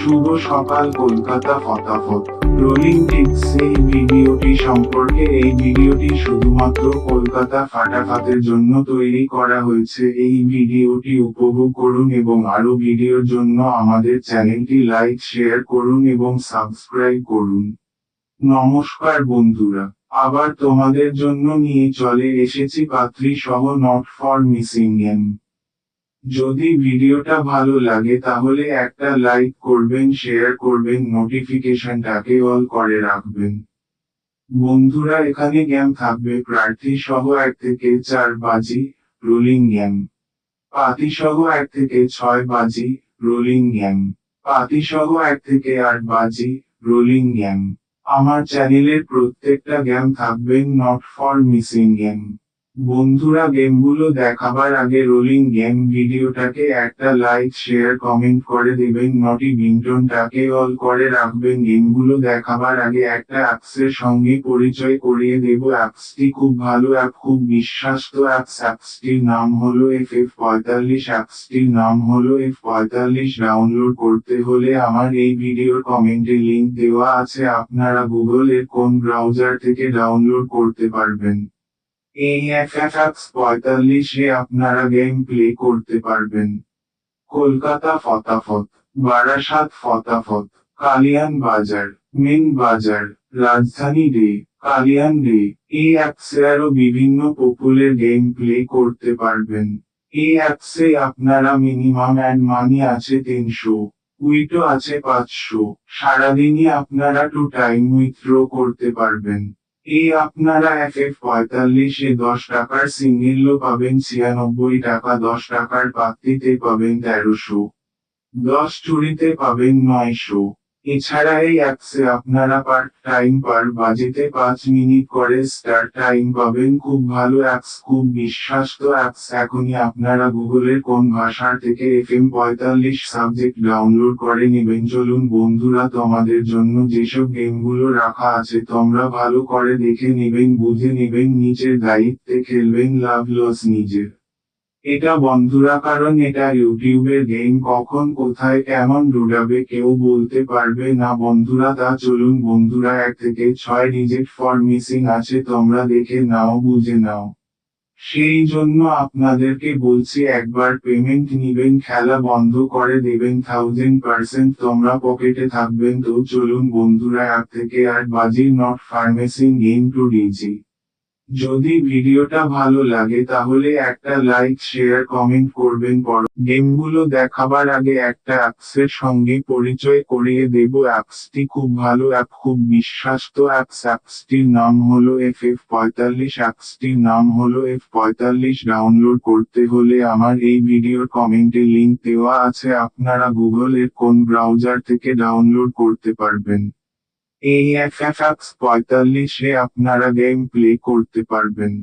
শুভ সকাল কলকাতা ফটাফট rolling tips. এই ভিডিওটি সম্পর্কে এই ভিডিওটি শুধুমাত্র কলকাতা ফাটাফাতের জন্য তৈরি করা হয়েছে। এই ভিডিওটি উপভোগ করুন এবং আরো ভিডিওর জন্য আমাদের চ্যানেলটি লাইক শেয়ার করুন এবং সাবস্ক্রাইব করুন। নমস্কার বন্ধুরা, আবার তোমাদের জন্য নিয়ে চলে এসেছি পাত্রী সহ নট ফর মিসিং গেম। যদি ভিডিওটা ভালো লাগে তাহলে একটা লাইক করবেন, শেয়ার করবেন, নোটিফিকেশনটাকে অল করে রাখবেন। বন্ধুরা, এখানে গেম থাকবে প্রার্থী সহ 1 থেকে 4 বাজি, রোলিং গেম। পাতি সহ 1 থেকে 6 বাজি, রোলিং গেম। পাতি সহ 1 থেকে 8 বাজি, রোলিং গেম। আমার চ্যানেলের প্রত্যেকটা গেম থাকবেন নট ফর মিসিং গেম। বন্ধুরা, গেমগুলো দেখাবার আগে রোলিং গেম ভিডিওটাকে একটা লাইক শেয়ার কমেন্ট করে দেবেন, নোটিফিকেশনটাকে অল করে রাখবেন। গেমগুলো দেখাবার আগে একটা অ্যাপসের সঙ্গে পরিচয় করিয়ে দেব। অ্যাপসটি খুব ভালো অ্যাপ, খুব বিশ্বস্ত অ্যাপস। অ্যাপসটির নাম হলো FF45। অ্যাপসটির নাম হলো F45। ডাউনলোড করতে হলে আমার এই ভিডিওর কমেন্টে লিংক দেওয়া আছে, আপনারা গুগল এর কোন ব্রাউজার থেকে ডাউনলোড করতে পারবেন। এই FF45 আপনারা গেম প্লে করতে পারবেন। কলকাতা ফটাফট, বারাসাত ফটাফট, কালিয়ান বাজার, মেন বাজার, রাজধানী ডে, কালিয়ান ডে। এই অ্যাপসে আরো বিভিন্ন পপুলার গেম প্লে করতে পারবেন। এই অ্যাপসে আপনারা মিনিমাম অ্যান্ড মানি আছে 300, উইথড্র আছে 500। সারাদিনই আপনারা 2 টাইম উইথড্র করতে পারবেন। এই আপনারা FF45 এ 10 টাকার সিঙ্গেলও পাবেন 96 টাকা, 10 টাকার পাত্তিতে পাবেন 1300, 10 চুরিতে পাবেন 900। এছাড়া এই অ্যাপসে আপনারা পার টাইম পার বাজিতে 5 মিনিট করে স্টার টাইম পাবেন। খুব ভালো অ্যাপস, খুব বিশ্বস্ত অ্যাপস। এখনই আপনারা গুগলের কোন ভাষার থেকে FM45 সাবজেক্ট ডাউনলোড করে নেবেন। চলুন বন্ধুরা, তোমাদের জন্য যেসব গেমগুলো রাখা আছে তোমরা ভালো করে দেখে নেবেন, বুঝে নেবেন, নিজের দায়িত্বে খেলবেন, লাভ লস নিজের। এটা বন্ধুরা, কারণ এটা ইউটিউবের গেম, কখন কোথায় কেমন ডুবাবে কেউ বলতে পারবে না বন্ধুরা। তা চলুন বন্ধুরা, 1 থেকে 6 ডিজিট ফর মিসিং আছে, তোমরা দেখে নাও, বুঝে নাও। সেই জন্য আপনাদেরকে বলছি, একবার পেমেন্ট নিবেন, খেলা বন্ধ করে দেবেন 1000%, তোমরা পকেটে থাকবেন। তো চলুন বন্ধুরা, 1 থেকে 8 বাজি নট ফার্মেসিং গেম 2DG। যদি ভিডিওটা ভালো লাগে তাহলে একটা লাইক শেয়ার কমেন্ট করবেন। গেমগুলো দেখাবার আগে একটা অ্যাপসের সঙ্গে পরিচয় করিয়ে দেব। অ্যাপসটি খুব ভালো অ্যাপ, খুব বিশ্বস্ত অ্যাপস। অ্যাপসটির নাম হলো FF45। অ্যাপসটির নাম হলো F45। ডাউনলোড করতে হলে আমার এই ভিডিওর কমেন্টে লিংক দেওয়া আছে, আপনারা গুগল এর কোন ব্রাউজার থেকে ডাউনলোড করতে পারবেন। এই FF45 আপনারা গেম প্লে করতে পারবেন।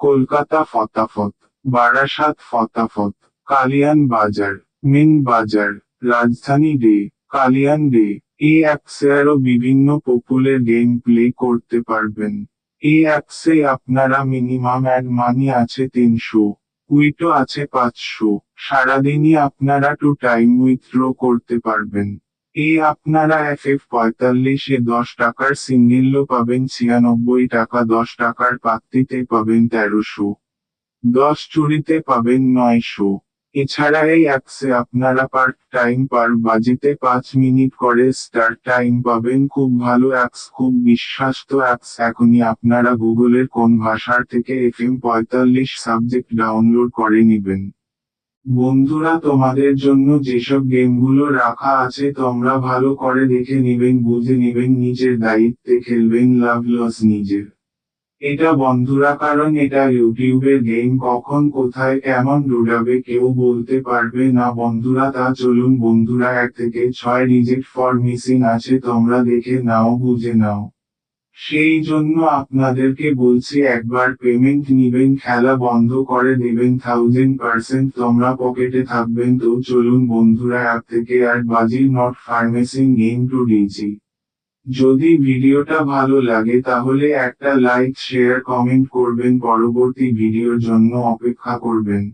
কলকাতা ফটাফট, বারাসাত ফটাফট, কালিয়ান বাজার, মেন বাজার, রাজধানী ডে, কালিয়ান ডে। এই অ্যাপসে আরো বিভিন্ন পপুলার গেম প্লে করতে পারবেন। এই অ্যাপসে আপনারা মিনিমাম অ্যাড মানি আছে 300, উইথড্র আছে 500। সারাদিনই আপনারা 2 টাইম উইথড্র করতে পারবেন। এই আপনারা FF45 এ 10 টাকার সিঙ্গেলও পাবেন 96 টাকা, 10 টাকার পাত্তিতে পাবেন 1300, 10 চুরিতে পাবেন 900। এছাড়া এই অ্যাপসে আপনারা পার টাইম পার বাজিতে 5 মিনিট করে স্টার টাইম পাবেন। খুব ভালো অ্যাপস, খুব বিশ্বস্ত অ্যাপস। এখনই আপনারা গুগলের কোন ভাষার থেকে FM45 সাবজেক্ট ডাউনলোড করে নেবেন। বন্ধুরা, তোমাদের জন্য যেসব গেমগুলো রাখা আছে তোমরা ভালো করে দেখে নেবেন, বুঝে নেবেন, নিজের দায়িত্বে খেলবেন, লাভ লস নিজের। এটা বন্ধুরা, কারণ এটা ইউটিউবের গেম, কখন কোথায় কেমন ডুবাবে কেউ বলতে পারবে না বন্ধুরা। তা চলুন বন্ধুরা, 1 থেকে 6 ডিজিট ফর মিসিং আছে, তোমরা দেখে নাও, বুঝে নাও। সেই জন্য আপনাদেরকে বলছি, একবার পেমেন্ট নিবেন, খেলা বন্ধ করে দেবেন 1000%, তোমরা পকেটে থাকবেন। তো চলুন বন্ধুরা, 1 থেকে 8 বাজি নট ফার্মেসিং গেম 2DG। যদি ভিডিওটা ভালো লাগে তাহলে একটা লাইক শেয়ার কমেন্ট করবেন, পরবর্তী ভিডিওর জন্য অপেক্ষা করবেন।